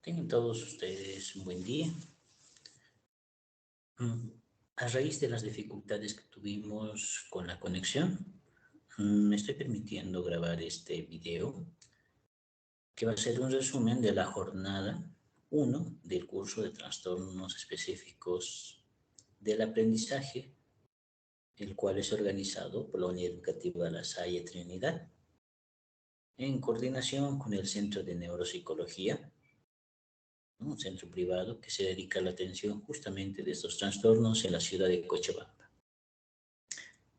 Tengan todos ustedes un buen día. A raíz de las dificultades que tuvimos con la conexión, me estoy permitiendo grabar este video, que va a ser un resumen de la jornada 1 del curso de trastornos específicos del aprendizaje, el cual es organizado por la Unidad Educativa La Salle Trinidad, en coordinación con el Centro de Neuropsicología, ¿no? Un centro privado que se dedica a la atención justamente de estos trastornos en la ciudad de Cochabamba.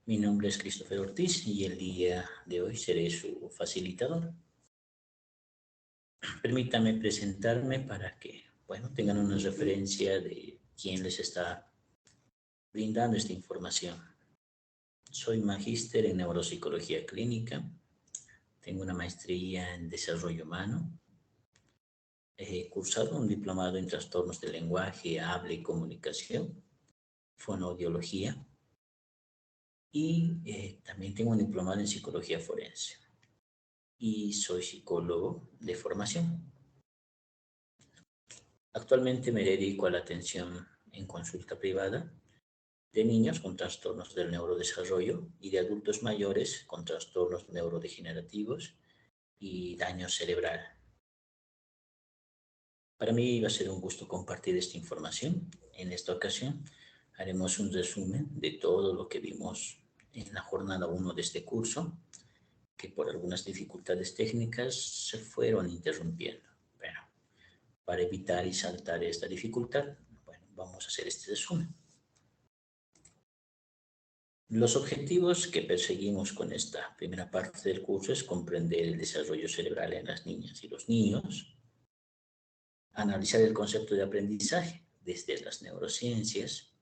Mi nombre es Christopher Ortiz y el día de hoy seré su facilitador. Permítame presentarme para que, tengan una referencia de quién les está brindando esta información. Soy magíster en neuropsicología clínica, tengo una maestría en desarrollo humano, he cursado un diplomado en trastornos del lenguaje, habla y comunicación, fonoaudiología, y también tengo un diplomado en psicología forense y soy psicólogo de formación. Actualmente me dedico a la atención en consulta privada de niños con trastornos del neurodesarrollo y de adultos mayores con trastornos neurodegenerativos y daño cerebral. Para mí va a ser un gusto compartir esta información. En esta ocasión haremos un resumen de todo lo que vimos en la jornada 1 de este curso, que por algunas dificultades técnicas se fueron interrumpiendo. Pero para evitar y saltar esta dificultad, vamos a hacer este resumen. Los objetivos que perseguimos con esta primera parte del curso es comprender el desarrollo cerebral en las niñas y los niños, analizar el concepto de aprendizaje desde las neurociencias,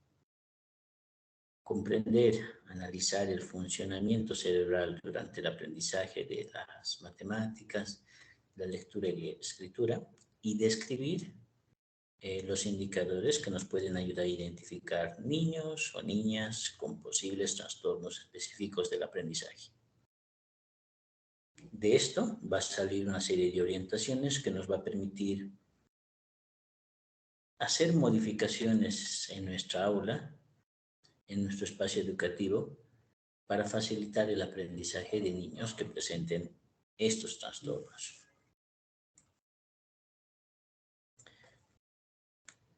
comprender, analizar el funcionamiento cerebral durante el aprendizaje de las matemáticas, la lectura y la escritura, y describir los indicadores que nos pueden ayudar a identificar niños o niñas con posibles trastornos específicos del aprendizaje. De esto va a salir una serie de orientaciones que nos va a permitir hacer modificaciones en nuestra aula, en nuestro espacio educativo, para facilitar el aprendizaje de niños que presenten estos trastornos.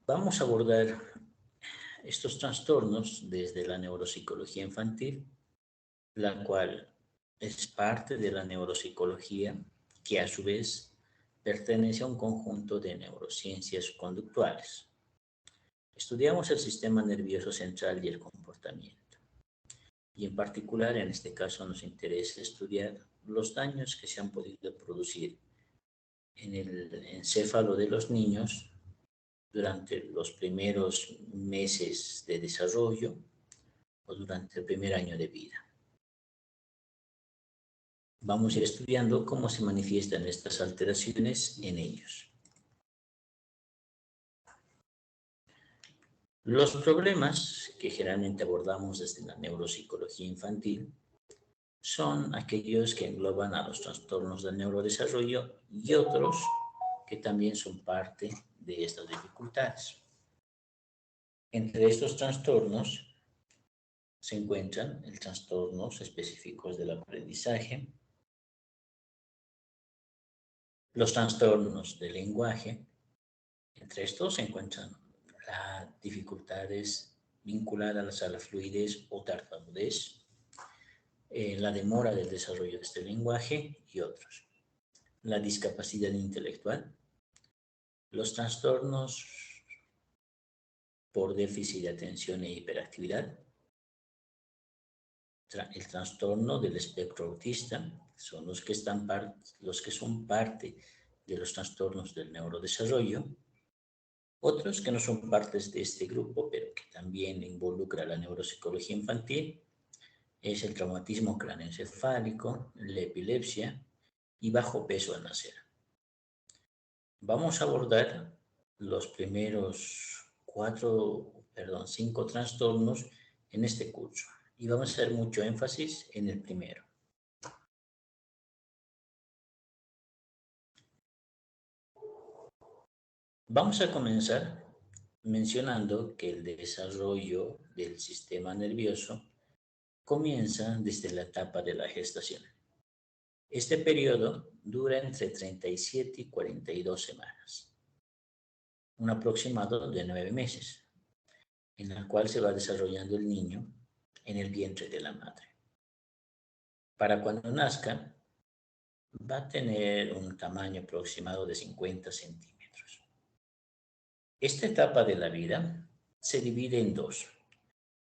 Vamos a abordar estos trastornos desde la neuropsicología infantil, la cual es parte de la neuropsicología que a su vez pertenece a un conjunto de neurociencias conductuales. Estudiamos el sistema nervioso central y el comportamiento. Y en particular, en este caso, nos interesa estudiar los daños que se han podido producir en el encéfalo de los niños durante los primeros meses de desarrollo o durante el primer año de vida. Vamos a ir estudiando cómo se manifiestan estas alteraciones en ellos. Los problemas que generalmente abordamos desde la neuropsicología infantil son aquellos que engloban a los trastornos del neurodesarrollo y otros que también son parte de estas dificultades. Entre estos trastornos se encuentran los trastornos específicos del aprendizaje, los trastornos del lenguaje. Entre estos se encuentran las dificultades vinculadas a la fluidez o tartamudez, la demora del desarrollo de este lenguaje y otros. La discapacidad intelectual, los trastornos por déficit de atención e hiperactividad, el trastorno del espectro autista, son los que son parte de los trastornos del neurodesarrollo. Otros que no son partes de este grupo, pero que también involucra la neuropsicología infantil, es el traumatismo craneoencefálico, la epilepsia y bajo peso al nacer. Vamos a abordar los primeros 5 trastornos en este curso y vamos a hacer mucho énfasis en el primero. Vamos a comenzar mencionando que el desarrollo del sistema nervioso comienza desde la etapa de la gestación. Este periodo dura entre 37 y 42 semanas, un aproximado de 9 meses, en el cual se va desarrollando el niño en el vientre de la madre. Para cuando nazca, va a tener un tamaño aproximado de 50 centímetros. Esta etapa de la vida se divide en dos,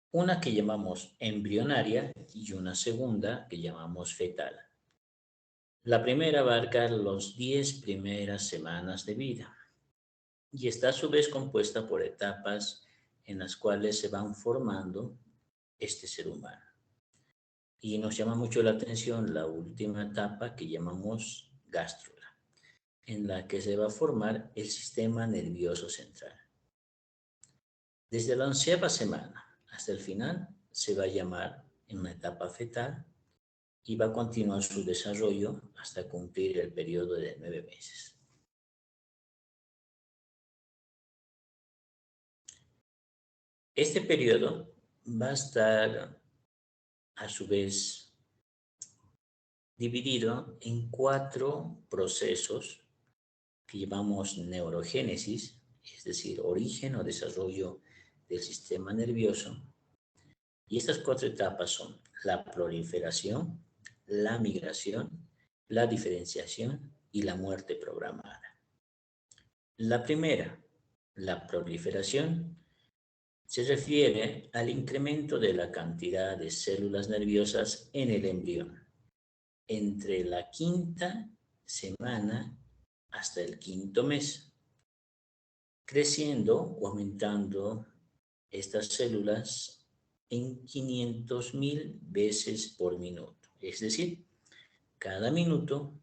una que llamamos embrionaria y una segunda que llamamos fetal. La primera abarca los 10 primeras semanas de vida y está a su vez compuesta por etapas en las cuales se van formando este ser humano. Y nos llama mucho la atención la última etapa que llamamos gástrula, en la que se va a formar el sistema nervioso central. Desde la 11ª semana hasta el final se va a llamar en una etapa fetal y va a continuar su desarrollo hasta cumplir el periodo de 9 meses. Este periodo va a estar a su vez dividido en 4 procesos que llamamos neurogénesis, es decir, origen o desarrollo del sistema nervioso. Y estas 4 etapas son la proliferación, la migración, la diferenciación y la muerte programada. La primera, la proliferación, se refiere al incremento de la cantidad de células nerviosas en el embrión entre la 5ª semana hasta el 5º mes, creciendo o aumentando estas células en 500.000 veces por minuto. Es decir, cada minuto,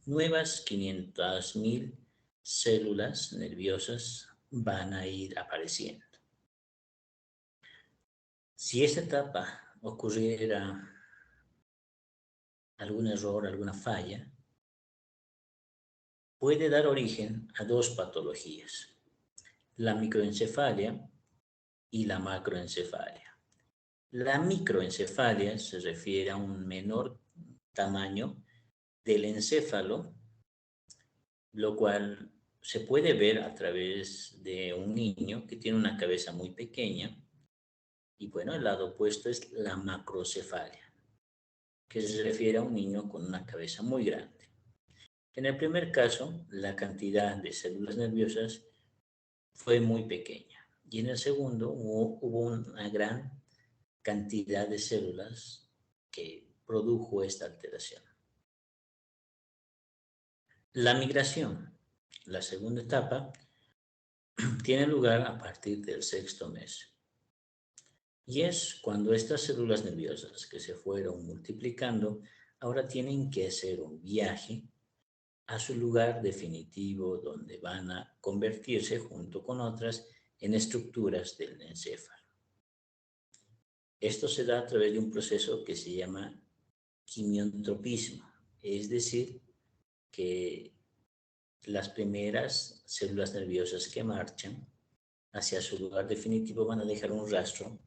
nuevas 500.000 células nerviosas van a ir apareciendo. Si esta etapa ocurriera algún error, alguna falla, puede dar origen a 2 patologías, la microencefalia y la macroencefalia. La microencefalia se refiere a un menor tamaño del encéfalo, lo cual se puede ver a través de un niño que tiene una cabeza muy pequeña. Y bueno, el lado opuesto es la macrocefalia, que se refiere a un niño con una cabeza muy grande. En el primer caso, la cantidad de células nerviosas fue muy pequeña. Y en el segundo hubo una gran cantidad de células que produjo esta alteración. La migración, la segunda etapa, tiene lugar a partir del 6º mes. Y es cuando estas células nerviosas que se fueron multiplicando ahora tienen que hacer un viaje a su lugar definitivo donde van a convertirse junto con otras en estructuras del encéfalo. Esto se da a través de un proceso que se llama quimiotropismo, es decir, que las primeras células nerviosas que marchan hacia su lugar definitivo van a dejar un rastro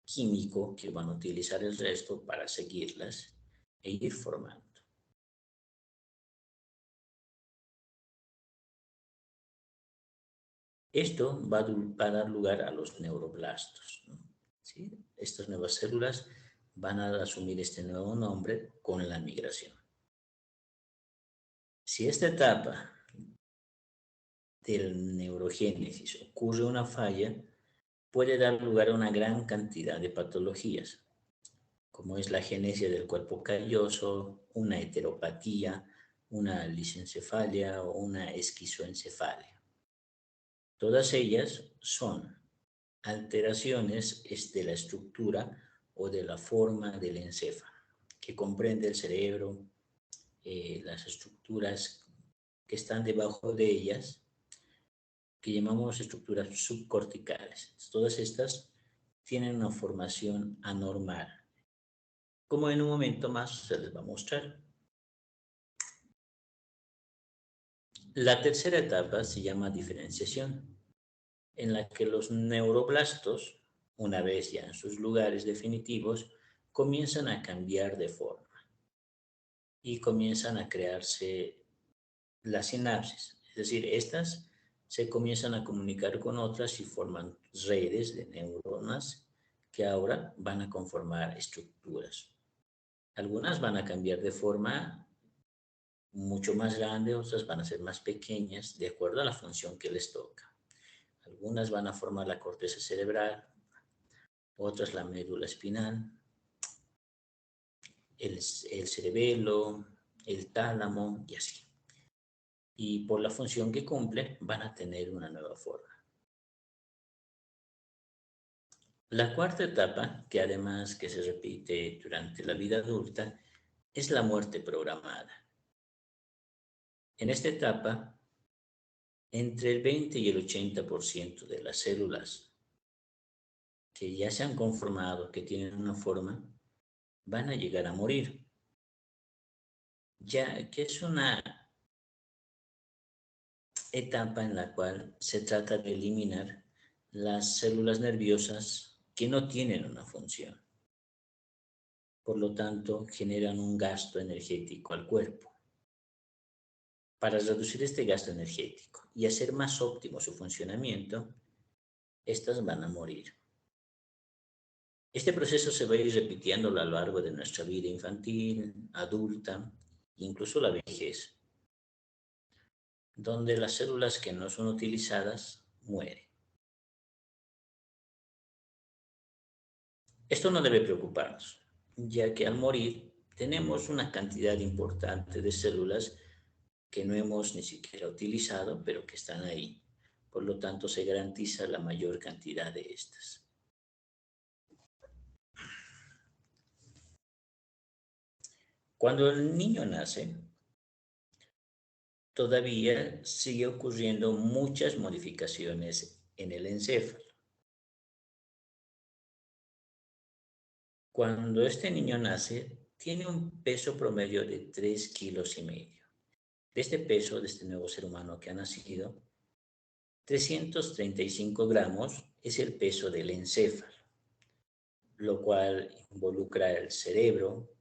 químico que van a utilizar el resto para seguirlas e ir formando. Esto va a dar lugar a los neuroblastos, ¿no? ¿Sí? Estas nuevas células van a asumir este nuevo nombre con la migración. Si esta etapa del neurogénesis ocurre una falla, puede dar lugar a una gran cantidad de patologías, como es la agenesia del cuerpo calloso, una heteropatía, una lisencefalia o una esquizoencefalia. Todas ellas son alteraciones de la estructura o de la forma del encéfalo, que comprende el cerebro, las estructuras que están debajo de ellas, que llamamos estructuras subcorticales. Todas estas tienen una formación anormal, como en un momento más se les va a mostrar. La tercera etapa se llama diferenciación, en la que los neuroblastos, una vez ya en sus lugares definitivos, comienzan a cambiar de forma y comienzan a crearse las sinapsis. Es decir, estas se comienzan a comunicar con otras y forman redes de neuronas que ahora van a conformar estructuras. Algunas van a cambiar de forma mucho más grande, otras van a ser más pequeñas, de acuerdo a la función que les toca. Algunas van a formar la corteza cerebral, otras la médula espinal, el cerebelo, el tálamo y así. Y por la función que cumple, van a tener una nueva forma. La cuarta etapa, que además que se repite durante la vida adulta, es la muerte programada. En esta etapa, entre el 20 y el 80% de las células que ya se han conformado, que tienen una forma, van a llegar a morir, ya que es una etapa en la cual se trata de eliminar las células nerviosas que no tienen una función. Por lo tanto, generan un gasto energético al cuerpo. Para reducir este gasto energético y hacer más óptimo su funcionamiento, estas van a morir. Este proceso se va a ir repitiendo a lo largo de nuestra vida infantil, adulta, incluso la vejez, donde las células que no son utilizadas mueren. Esto no debe preocuparnos, ya que al morir tenemos una cantidad importante de células que no hemos ni siquiera utilizado, pero que están ahí. Por lo tanto, se garantiza la mayor cantidad de estas. Cuando el niño nace, todavía sigue ocurriendo muchas modificaciones en el encéfalo. Cuando este niño nace, tiene un peso promedio de 3,5 kilos. De este peso, de este nuevo ser humano que ha nacido, 335 gramos es el peso del encéfalo, lo cual involucra el cerebro,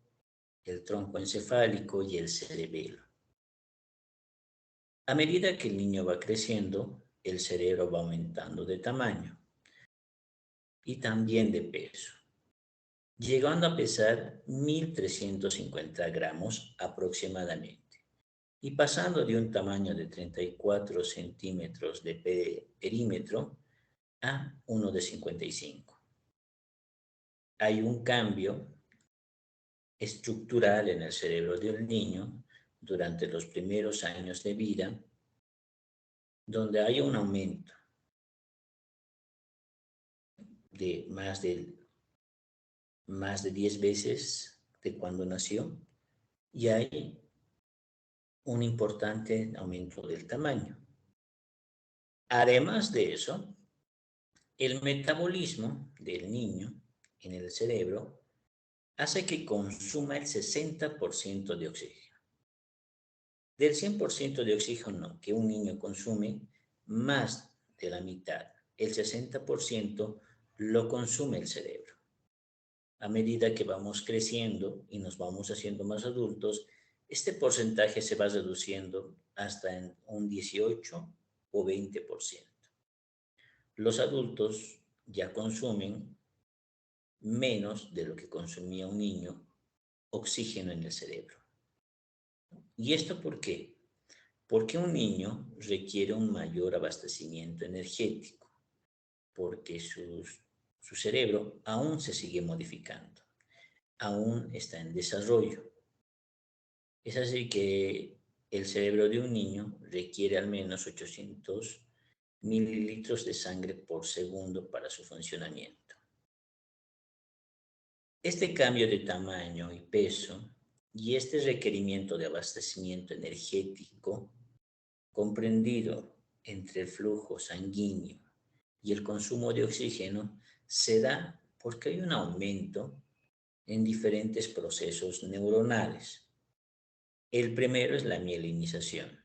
el tronco encefálico y el cerebelo. A medida que el niño va creciendo, el cerebro va aumentando de tamaño y también de peso, llegando a pesar 1.350 gramos aproximadamente y pasando de un tamaño de 34 centímetros de perímetro a uno de 55. Hay un cambio estructural en el cerebro del niño durante los primeros años de vida, donde hay un aumento de más de 10 veces de cuando nació y hay un importante aumento del tamaño. Además de eso, el metabolismo del niño en el cerebro hace que consuma el 60% de oxígeno. Del 100% de oxígeno que un niño consume, más de la mitad, el 60%, lo consume el cerebro. A medida que vamos creciendo y nos vamos haciendo más adultos, este porcentaje se va reduciendo hasta en un 18 o 20%. Los adultos ya consumen menos de lo que consumía un niño oxígeno en el cerebro. ¿Y esto por qué? Porque un niño requiere un mayor abastecimiento energético, porque su cerebro aún se sigue modificando, aún está en desarrollo. Es así que el cerebro de un niño requiere al menos 800 mililitros de sangre por segundo para su funcionamiento. Este cambio de tamaño y peso y este requerimiento de abastecimiento energético comprendido entre el flujo sanguíneo y el consumo de oxígeno se da porque hay un aumento en diferentes procesos neuronales. El primero es la mielinización.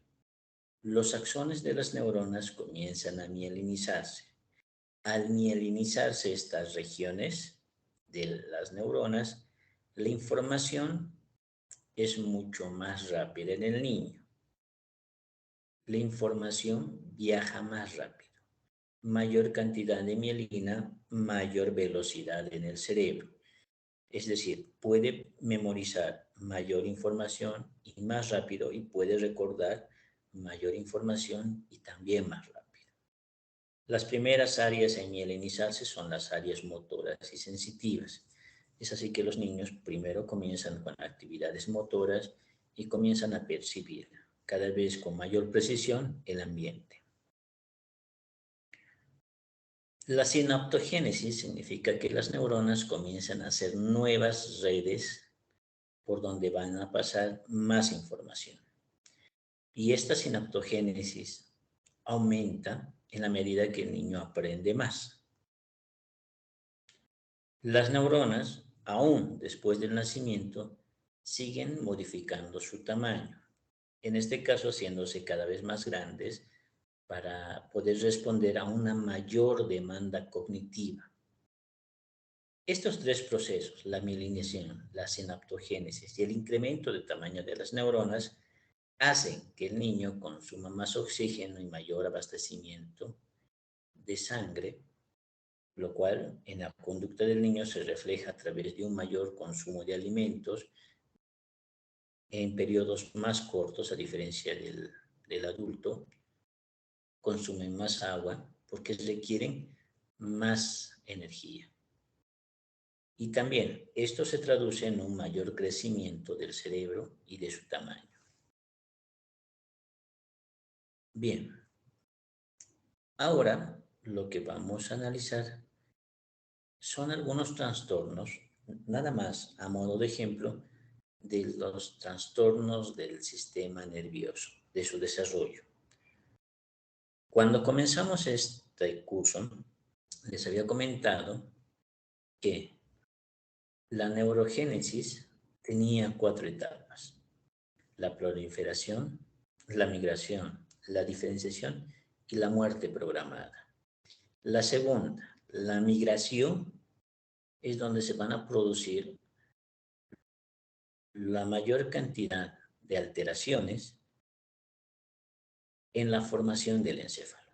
los axones de las neuronas comienzan a mielinizarse. Al mielinizarse estas regiones de las neuronas, la información es mucho más rápida en el niño. La información viaja más rápido. Mayor cantidad de mielina, mayor velocidad en el cerebro. Es decir, puede memorizar mayor información y más rápido y puede recordar mayor información y también más rápido. Las primeras áreas en mielinizarse son las áreas motoras y sensitivas. Es así que los niños primero comienzan con actividades motoras y comienzan a percibir cada vez con mayor precisión el ambiente. La sinaptogénesis significa que las neuronas comienzan a hacer nuevas redes por donde van a pasar más información. Y esta sinaptogénesis aumenta en la medida que el niño aprende más. Las neuronas, aún después del nacimiento, siguen modificando su tamaño, en este caso haciéndose cada vez más grandes para poder responder a una mayor demanda cognitiva. Estos tres procesos, la mielinización, la sinaptogénesis y el incremento de tamaño de las neuronas, hacen que el niño consuma más oxígeno y mayor abastecimiento de sangre, lo cual en la conducta del niño se refleja a través de un mayor consumo de alimentos en periodos más cortos, a diferencia del adulto. Consumen más agua porque requieren más energía. Y también esto se traduce en un mayor crecimiento del cerebro y de su tamaño. Bien, ahora lo que vamos a analizar son algunos trastornos, nada más a modo de ejemplo, de los trastornos del sistema nervioso, de su desarrollo. Cuando comenzamos este curso, les había comentado que la neurogénesis tenía 4 etapas: la proliferación, la migración, la diferenciación y la muerte programada. La segunda, la migración, es donde se van a producir la mayor cantidad de alteraciones en la formación del encéfalo.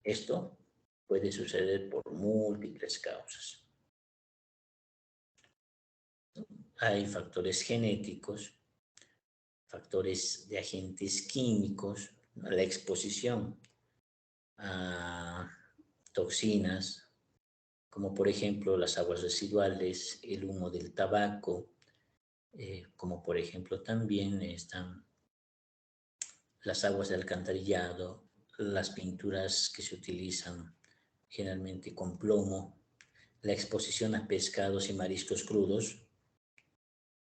Esto puede suceder por múltiples causas. Hay factores genéticos, factores de agentes químicos, la exposición a toxinas, como por ejemplo las aguas residuales, el humo del tabaco, como por ejemplo también están las aguas de alcantarillado, las pinturas que se utilizan generalmente con plomo, la exposición a pescados y mariscos crudos,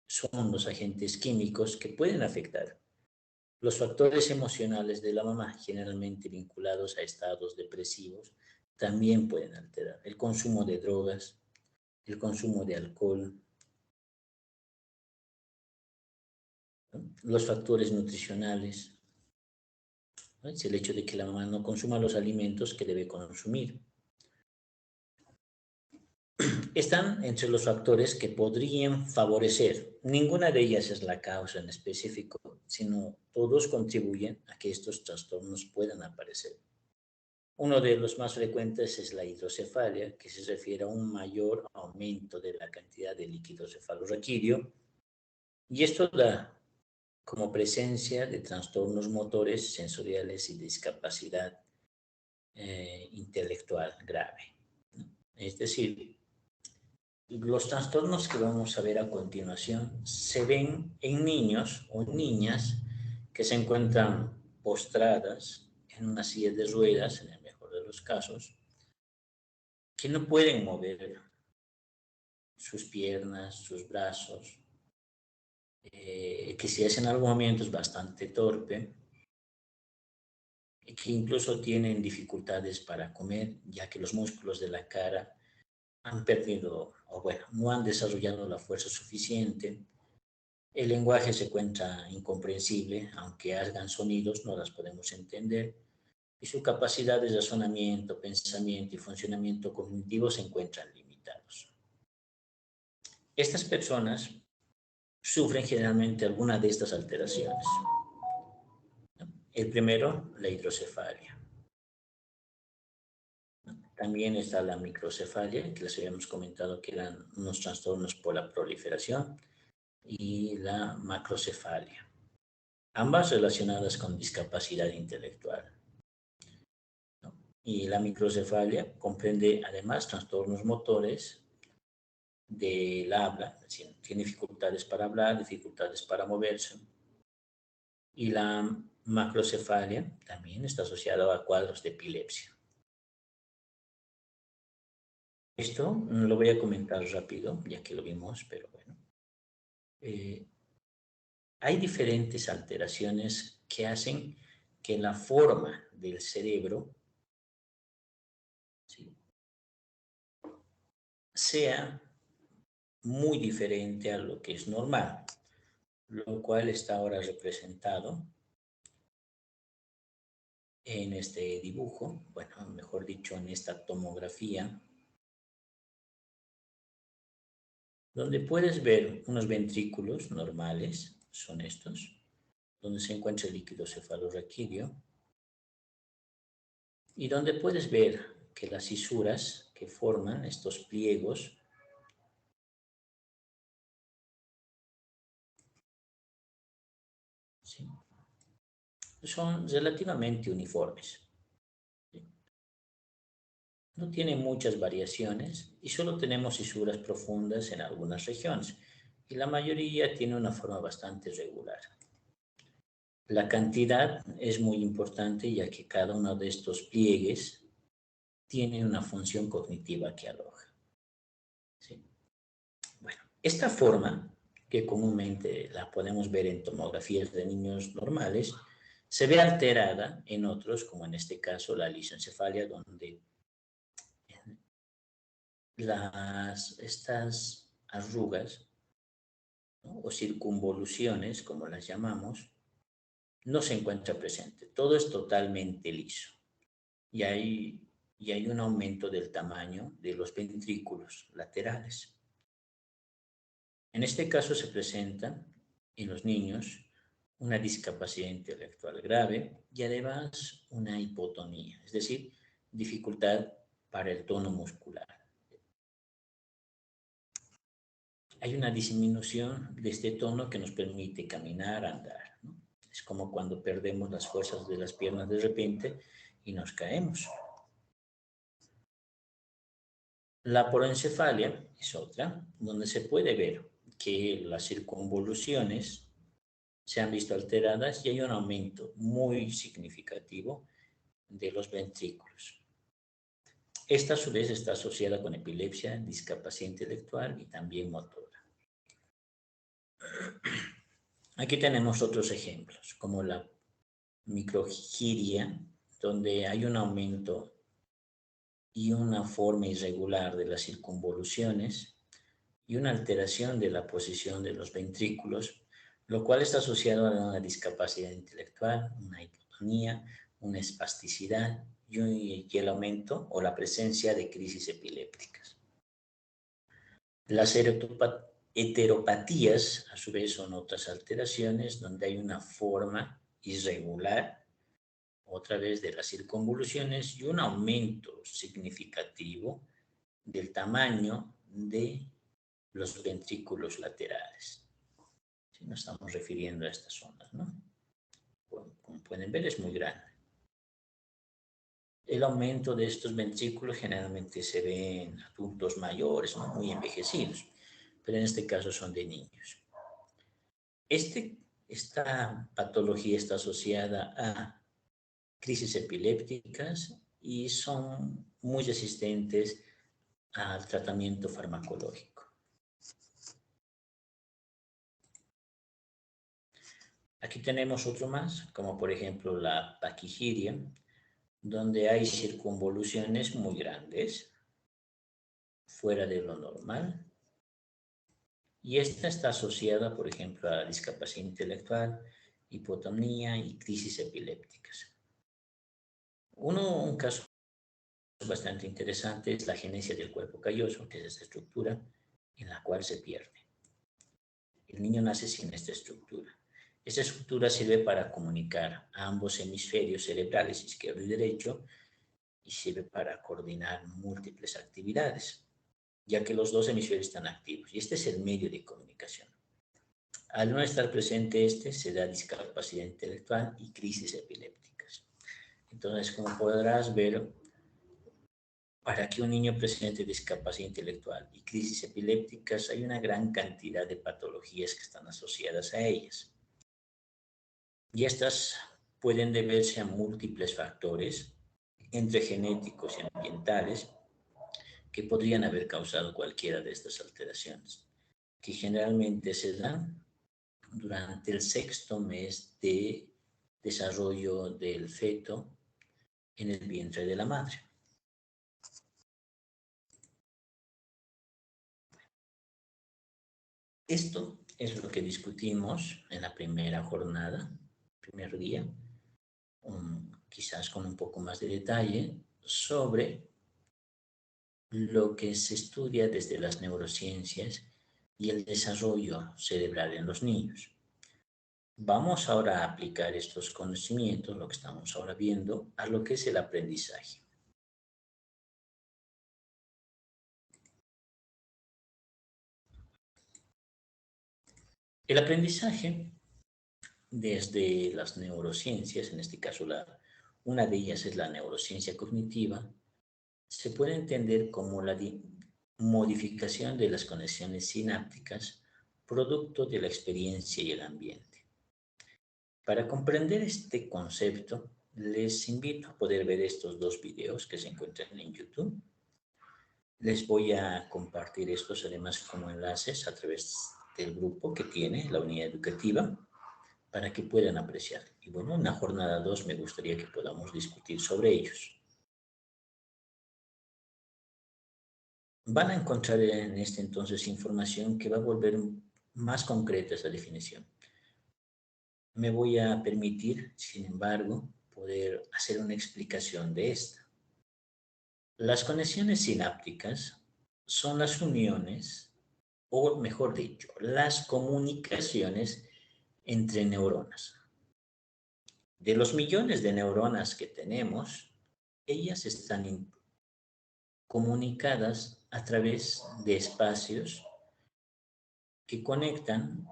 son los agentes químicos que pueden afectar. Los factores emocionales de la mamá, generalmente vinculados a estados depresivos, también pueden alterar. El consumo de drogas, el consumo de alcohol, ¿no? Los factores nutricionales, ¿no? Es el hecho de que la mamá no consuma los alimentos que debe consumir. Están entre los factores que podrían favorecer. Ninguna de ellas es la causa en específico, sino todos contribuyen a que estos trastornos puedan aparecer. Uno de los más frecuentes es la hidrocefalia, que se refiere a un mayor aumento de la cantidad de líquido cefalorraquídeo, y esto da como presencia de trastornos motores, sensoriales y discapacidad intelectual grave. Es decir, los trastornos que vamos a ver a continuación se ven en niños o niñas que se encuentran postradas en una silla de ruedas, en el mejor de los casos, que no pueden mover sus piernas, sus brazos, que si hacen algún movimiento es bastante torpe, que incluso tienen dificultades para comer, ya que los músculos de la cara han perdido, o bueno, no han desarrollado la fuerza suficiente, El lenguaje se encuentra incomprensible, aunque hagan sonidos, no las podemos entender, y su capacidad de razonamiento, pensamiento y funcionamiento cognitivo se encuentran limitados. Estas personas sufren generalmente alguna de estas alteraciones. El primero, la hidrocefalia. También está la microcefalia, que les habíamos comentado que eran unos trastornos por la proliferación, y la macrocefalia, ambas relacionadas con discapacidad intelectual. Y la microcefalia comprende además trastornos motores del habla, es decir, tiene dificultades para hablar, dificultades para moverse. Y la macrocefalia también está asociada a cuadros de epilepsia. Esto lo voy a comentar rápido, ya que lo vimos, pero bueno. Hay diferentes alteraciones que hacen que la forma del cerebro, ¿sí?, sea muy diferente a lo que es normal, lo cual está ahora representado en este dibujo, bueno, mejor dicho, en esta tomografía, donde puedes ver unos ventrículos normales, son estos, donde se encuentra el líquido cefalorraquídeo, y donde puedes ver que las fisuras que forman estos pliegos ¿sí?, son relativamente uniformes. ¿Sí? No tiene muchas variaciones y solo tenemos fisuras profundas en algunas regiones, y la mayoría tiene una forma bastante regular. La cantidad es muy importante, ya que cada uno de estos pliegues tiene una función cognitiva que aloja. ¿Sí? Bueno, esta forma, que comúnmente la podemos ver en tomografías de niños normales, se ve alterada en otros, como en este caso la lisencefalia, donde estas arrugas, ¿no?, o circunvoluciones, como las llamamos, no se encuentra presente. Todo es totalmente liso. Y hay un aumento del tamaño de los ventrículos laterales. En este caso se presenta en los niños una discapacidad intelectual grave y además una hipotonía, es decir, dificultad para el tono muscular. Hay una disminución de este tono que nos permite caminar, andar, ¿no? Es como cuando perdemos las fuerzas de las piernas de repente y nos caemos. La porencefalia es otra, donde se puede ver que las circunvoluciones se han visto alteradas y hay un aumento muy significativo de los ventrículos. Esta a su vez está asociada con epilepsia, discapacidad intelectual y también motora. Aquí tenemos otros ejemplos, como la microgiria, donde hay un aumento y una forma irregular de las circunvoluciones y una alteración de la posición de los ventrículos, lo cual está asociado a una discapacidad intelectual, una hipotonía, una espasticidad y el aumento o la presencia de crisis epilépticas. Las heteropatías, a su vez, son otras alteraciones donde hay una forma irregular, otra vez de las circunvoluciones, y un aumento significativo del tamaño de los ventrículos laterales. Si nos estamos refiriendo a estas zonas, ¿no? Como pueden ver, es muy grande. El aumento de estos ventrículos generalmente se ve en adultos mayores, ¿no?, muy envejecidos, pero en este caso son de niños. Esta patología está asociada a crisis epilépticas y son muy resistentes al tratamiento farmacológico. Aquí tenemos otro más, como por ejemplo la taquigiria, donde hay circunvoluciones muy grandes, fuera de lo normal, Y esta está asociada, por ejemplo, a discapacidad intelectual, hipotonía y crisis epilépticas. Un caso bastante interesante es la genesia del cuerpo calloso, que es esta estructura en la cual se pierde. El niño nace sin esta estructura. Esta estructura sirve para comunicar a ambos hemisferios cerebrales, izquierdo y derecho, y sirve para coordinar múltiples actividades, ya que los dos hemisferios están activos. Y este es el medio de comunicación. Al no estar presente se da discapacidad intelectual y crisis epilépticas. Entonces, como podrás ver, para que un niño presente discapacidad intelectual y crisis epilépticas, hay una gran cantidad de patologías que están asociadas a ellas. Y estas pueden deberse a múltiples factores, entre genéticos y ambientales, que podrían haber causado cualquiera de estas alteraciones, que generalmente se dan durante el 6º mes de desarrollo del feto en el vientre de la madre. Esto es lo que discutimos en la primera jornada, primer día, quizás con un poco más de detalle, sobre lo que se estudia desde las neurociencias y el desarrollo cerebral en los niños. Vamos ahora a aplicar estos conocimientos, lo que estamos ahora viendo, a lo que es el aprendizaje. El aprendizaje, desde las neurociencias, en este caso una de ellas es la neurociencia cognitiva, se puede entender como la modificación de las conexiones sinápticas producto de la experiencia y el ambiente. Para comprender este concepto, les invito a poder ver estos 2 videos que se encuentran en YouTube. Les voy a compartir estos además como enlaces a través del grupo que tiene la unidad educativa para que puedan apreciar. Y bueno, en la jornada 2 me gustaría que podamos discutir sobre ellos. Van a encontrar en este entonces información que va a volver más concreta esa definición. Me voy a permitir, sin embargo, poder hacer una explicación de esta. Las conexiones sinápticas son las uniones, o mejor dicho, las comunicaciones entre neuronas. De los millones de neuronas que tenemos, ellas están comunicadas a través de espacios que conectan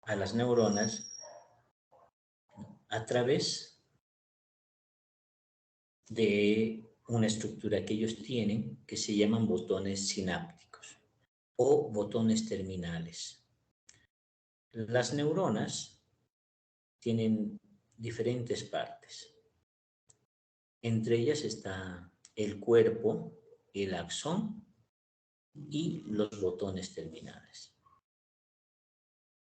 a las neuronas a través de una estructura que ellos tienen que se llaman botones sinápticos o botones terminales. Las neuronas tienen diferentes partes. Entre ellas está el cuerpo, el axón y los botones terminales.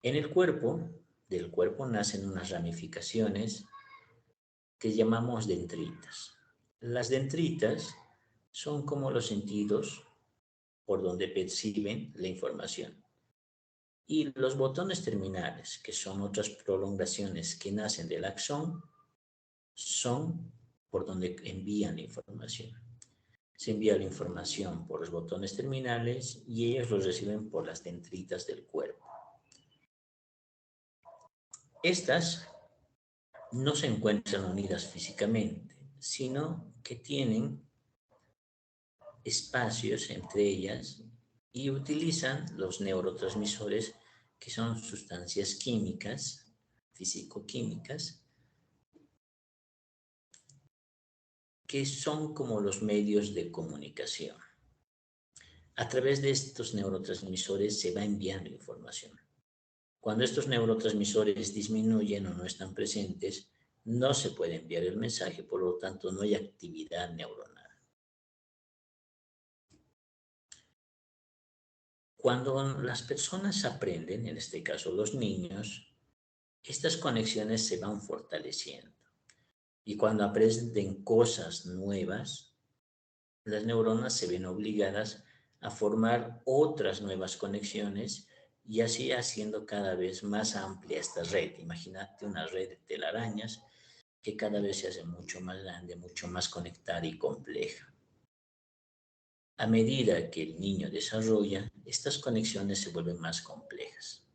En el cuerpo, del cuerpo nacen unas ramificaciones que llamamos dendritas. Las dendritas son como los sentidos por donde perciben la información. Y los botones terminales, que son otras prolongaciones que nacen del axón, son por donde envían la información. Se envía la información por los botones terminales y ellos los reciben por las dendritas del cuerpo. Estas no se encuentran unidas físicamente, sino que tienen espacios entre ellas y utilizan los neurotransmisores, que son sustancias químicas, físico-químicas, que son como los medios de comunicación. A través de estos neurotransmisores se va enviando información. Cuando estos neurotransmisores disminuyen o no están presentes, no se puede enviar el mensaje, por lo tanto no hay actividad neuronal. Cuando las personas aprenden, en este caso los niños, estas conexiones se van fortaleciendo. Y cuando aprenden cosas nuevas, las neuronas se ven obligadas a formar otras nuevas conexiones y así haciendo cada vez más amplia esta red. Imagínate una red de telarañas que cada vez se hace mucho más grande, mucho más conectada y compleja. A medida que el niño desarrolla, estas conexiones se vuelven más complejas.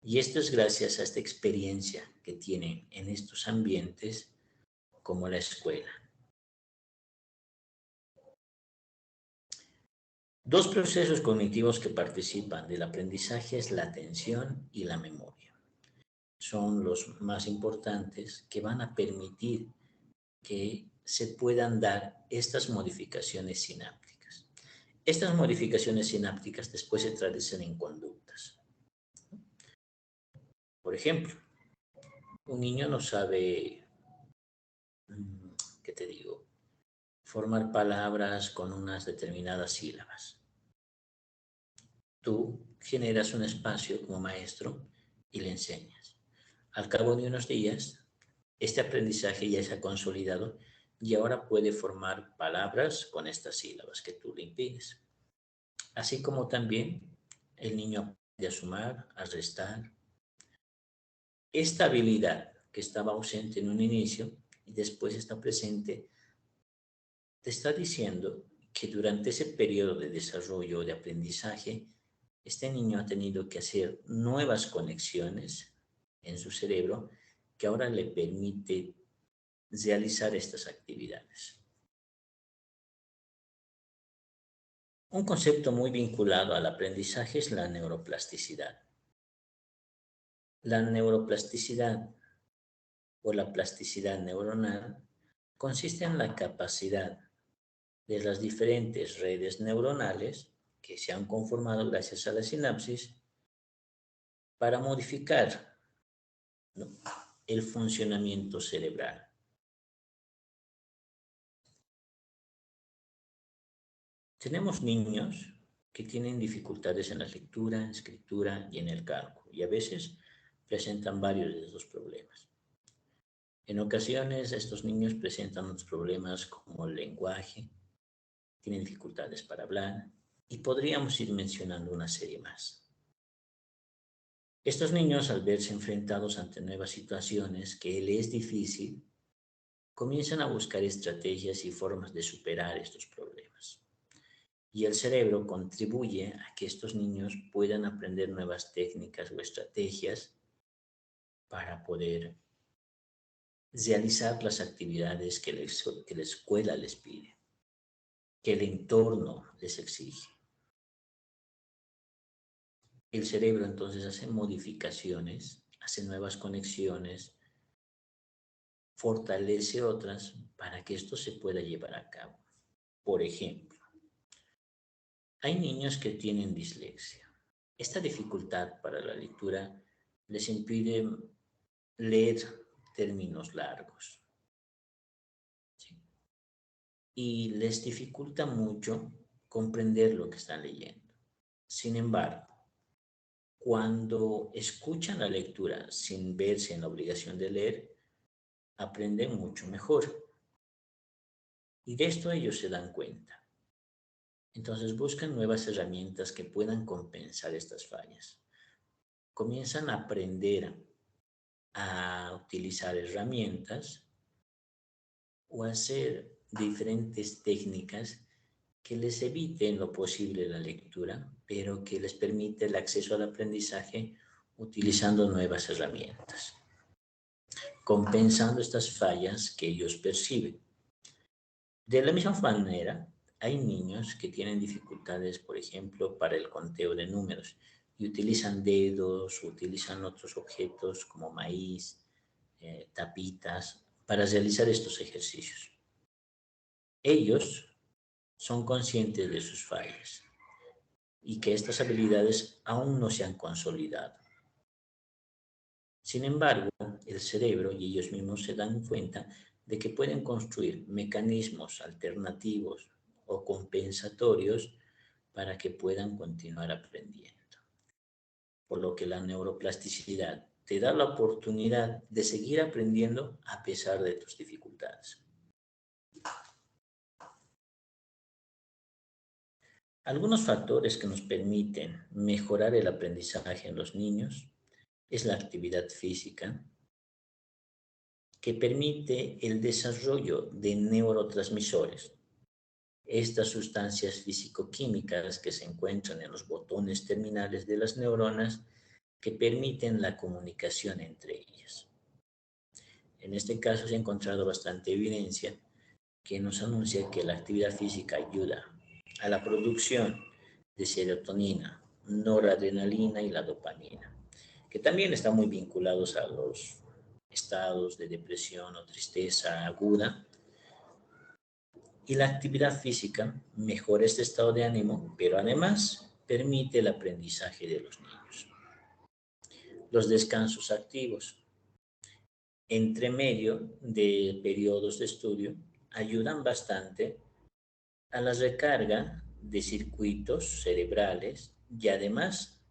Y esto es gracias a esta experiencia que tienen en estos ambientes como la escuela. Dos procesos cognitivos que participan del aprendizaje es la atención y la memoria. Son los más importantes que van a permitir que se puedan dar estas modificaciones sinápticas. Estas modificaciones sinápticas después se traducen en conductas. Por ejemplo, un niño no sabe, ¿qué te digo?, formar palabras con unas determinadas sílabas. Tú generas un espacio como maestro y le enseñas. Al cabo de unos días, este aprendizaje ya se ha consolidado y ahora puede formar palabras con estas sílabas que tú le impides. Así como también el niño aprende a sumar, a restar. Esta habilidad que estaba ausente en un inicio y después está presente, te está diciendo que durante ese periodo de desarrollo, de aprendizaje, este niño ha tenido que hacer nuevas conexiones en su cerebro que ahora le permite realizar estas actividades. Un concepto muy vinculado al aprendizaje es la neuroplasticidad. La neuroplasticidad o la plasticidad neuronal consiste en la capacidad de las diferentes redes neuronales que se han conformado gracias a la sinapsis para modificar, ¿no?, el funcionamiento cerebral. Tenemos niños que tienen dificultades en la lectura, escritura y en el cálculo, y a veces presentan varios de estos problemas. En ocasiones, estos niños presentan otros problemas como el lenguaje, tienen dificultades para hablar, y podríamos ir mencionando una serie más. Estos niños, al verse enfrentados ante nuevas situaciones que les es difícil, comienzan a buscar estrategias y formas de superar estos problemas. Y el cerebro contribuye a que estos niños puedan aprender nuevas técnicas o estrategias para poder realizar las actividades que la escuela les pide, que el entorno les exige. El cerebro entonces hace modificaciones, hace nuevas conexiones, fortalece otras para que esto se pueda llevar a cabo. Por ejemplo, hay niños que tienen dislexia. Esta dificultad para la lectura les impide leer términos largos, ¿sí?, y les dificulta mucho comprender lo que están leyendo. Sin embargo, cuando escuchan la lectura sin verse en la obligación de leer, aprenden mucho mejor. Y de esto ellos se dan cuenta. Entonces buscan nuevas herramientas que puedan compensar estas fallas. Comienzan a aprender a utilizar herramientas o hacer diferentes técnicas que les evite en lo posible la lectura, pero que les permite el acceso al aprendizaje utilizando nuevas herramientas, compensando estas fallas que ellos perciben. De la misma manera, hay niños que tienen dificultades, por ejemplo, para el conteo de números y utilizan dedos, utilizan otros objetos como maíz, tapitas, para realizar estos ejercicios. Ellos son conscientes de sus fallas y que estas habilidades aún no se han consolidado. Sin embargo, el cerebro y ellos mismos se dan cuenta de que pueden construir mecanismos alternativos o compensatorios para que puedan continuar aprendiendo. Por lo que la neuroplasticidad te da la oportunidad de seguir aprendiendo a pesar de tus dificultades. Algunos factores que nos permiten mejorar el aprendizaje en los niños es la actividad física, que permite el desarrollo de neurotransmisores. Estas sustancias físico-químicas que se encuentran en los botones terminales de las neuronas que permiten la comunicación entre ellas. En este caso se ha encontrado bastante evidencia que nos anuncia que la actividad física ayuda a la producción de serotonina, noradrenalina y la dopamina, que también están muy vinculados a los estados de depresión o tristeza aguda. Y la actividad física mejora este estado de ánimo, pero además permite el aprendizaje de los niños. Los descansos activos entre medio de periodos de estudio ayudan bastante a la recarga de circuitos cerebrales y además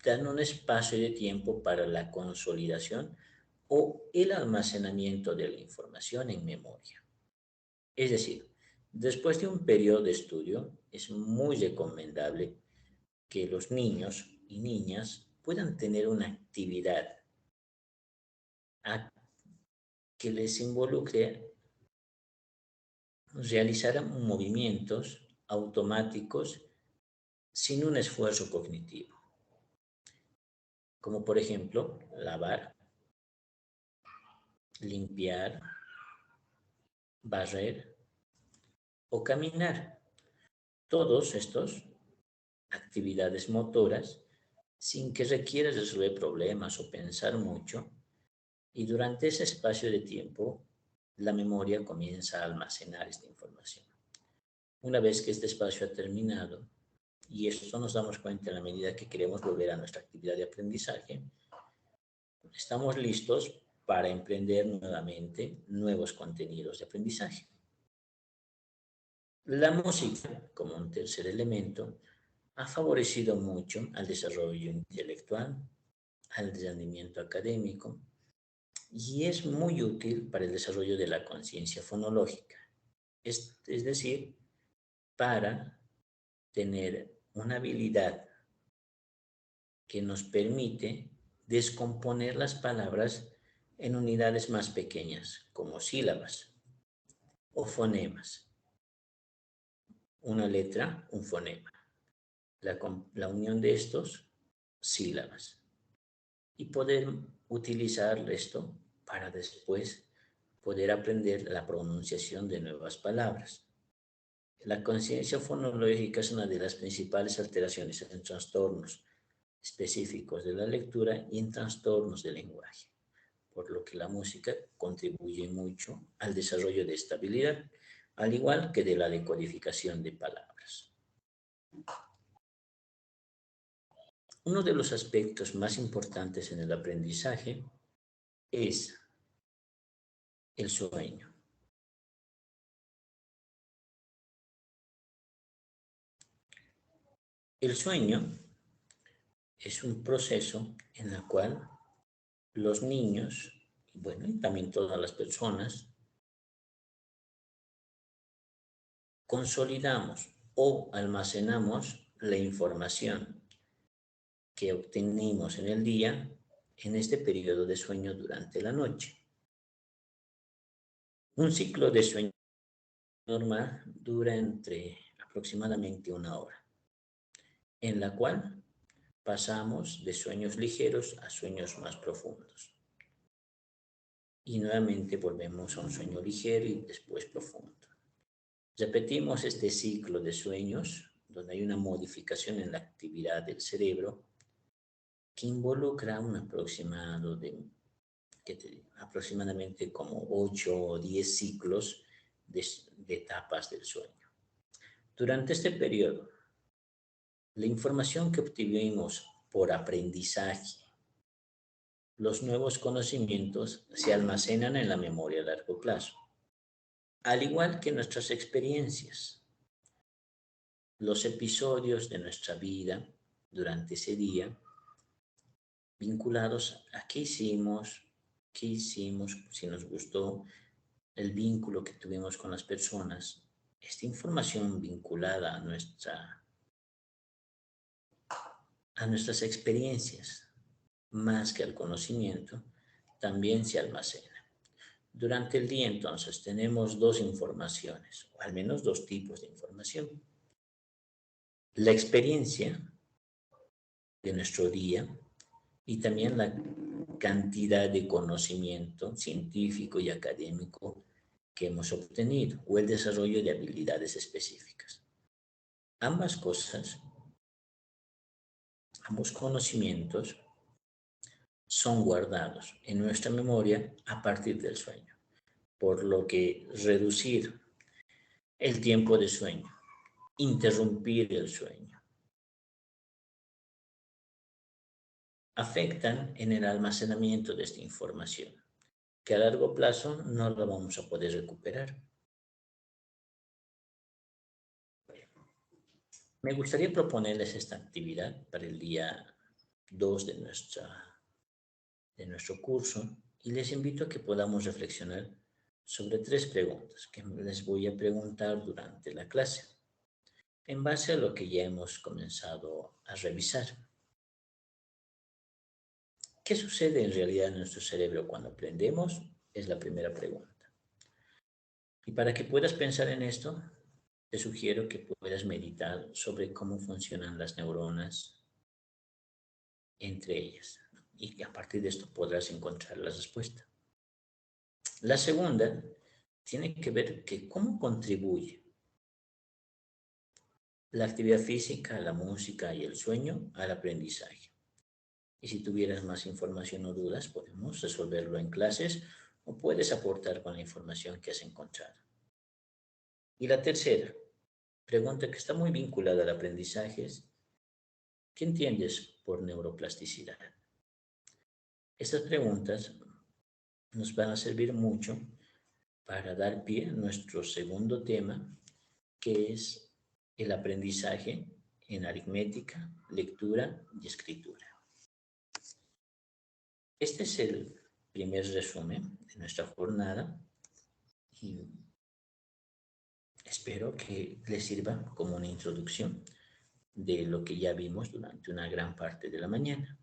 dan un espacio de tiempo para la consolidación o el almacenamiento de la información en memoria. Es decir, después de un periodo de estudio, es muy recomendable que los niños y niñas puedan tener una actividad que les involucre realizar movimientos automáticos sin un esfuerzo cognitivo, como por ejemplo lavar, limpiar, barrer o caminar. Todos estos actividades motoras sin que requiera resolver problemas o pensar mucho, y durante ese espacio de tiempo la memoria comienza a almacenar esta información. Una vez que este espacio ha terminado, y esto nos damos cuenta en la medida que queremos volver a nuestra actividad de aprendizaje, estamos listos para emprender nuevamente nuevos contenidos de aprendizaje. La música, como un tercer elemento, ha favorecido mucho al desarrollo intelectual, al rendimiento académico y es muy útil para el desarrollo de la conciencia fonológica, es decir, para tener una habilidad que nos permite descomponer las palabras en unidades más pequeñas, como sílabas o fonemas. Una letra, un fonema. La unión de estos, sílabas. Y poder utilizar esto para después poder aprender la pronunciación de nuevas palabras. La conciencia fonológica es una de las principales alteraciones en trastornos específicos de la lectura y en trastornos del lenguaje, por lo que la música contribuye mucho al desarrollo de esta habilidad, al igual que de la decodificación de palabras. Uno de los aspectos más importantes en el aprendizaje es el sueño. El sueño es un proceso en el cual los niños, bueno, y también todas las personas, consolidamos o almacenamos la información que obtenemos en el día en este periodo de sueño durante la noche. Un ciclo de sueño normal dura entre aproximadamente 1 hora, en la cual pasamos de sueños ligeros a sueños más profundos. Y nuevamente volvemos a un sueño ligero y después profundo. Repetimos este ciclo de sueños donde hay una modificación en la actividad del cerebro que involucra un aproximado de, aproximadamente como 8 o 10 ciclos de etapas del sueño. Durante este periodo, la información que obtuvimos por aprendizaje, los nuevos conocimientos se almacenan en la memoria a largo plazo, al igual que nuestras experiencias. Los episodios de nuestra vida durante ese día, vinculados a qué hicimos, si nos gustó, el vínculo que tuvimos con las personas. Esta información vinculada a nuestra a nuestras experiencias más que al conocimiento, también se almacena. Durante el día, entonces, tenemos dos informaciones, o al menos dos tipos de información. La experiencia de nuestro día y también la cantidad de conocimiento científico y académico que hemos obtenido o el desarrollo de habilidades específicas. Ambas cosas, ambos conocimientos son guardados en nuestra memoria a partir del sueño, por lo que reducir el tiempo de sueño, interrumpir el sueño, afectan en el almacenamiento de esta información, que a largo plazo no la vamos a poder recuperar. Me gustaría proponerles esta actividad para el día 2 de nuestro curso y les invito a que podamos reflexionar sobre 3 preguntas que les voy a preguntar durante la clase, en base a lo que ya hemos comenzado a revisar. ¿Qué sucede en realidad en nuestro cerebro cuando aprendemos? Es la primera pregunta. Y para que puedas pensar en esto, te sugiero que puedas meditar sobre cómo funcionan las neuronas entre ellas, ¿no? Y que a partir de esto podrás encontrar la respuesta. La segunda tiene que ver que cómo contribuye la actividad física, la música y el sueño al aprendizaje. Y si tuvieras más información o dudas, podemos resolverlo en clases o puedes aportar con la información que has encontrado. Y la tercera pregunta, que está muy vinculada al aprendizaje, es: ¿qué entiendes por neuroplasticidad? Estas preguntas nos van a servir mucho para dar pie a nuestro segundo tema, que es el aprendizaje en aritmética, lectura y escritura. Este es el primer resumen de nuestra jornada y espero que les sirva como una introducción de lo que ya vimos durante una gran parte de la mañana.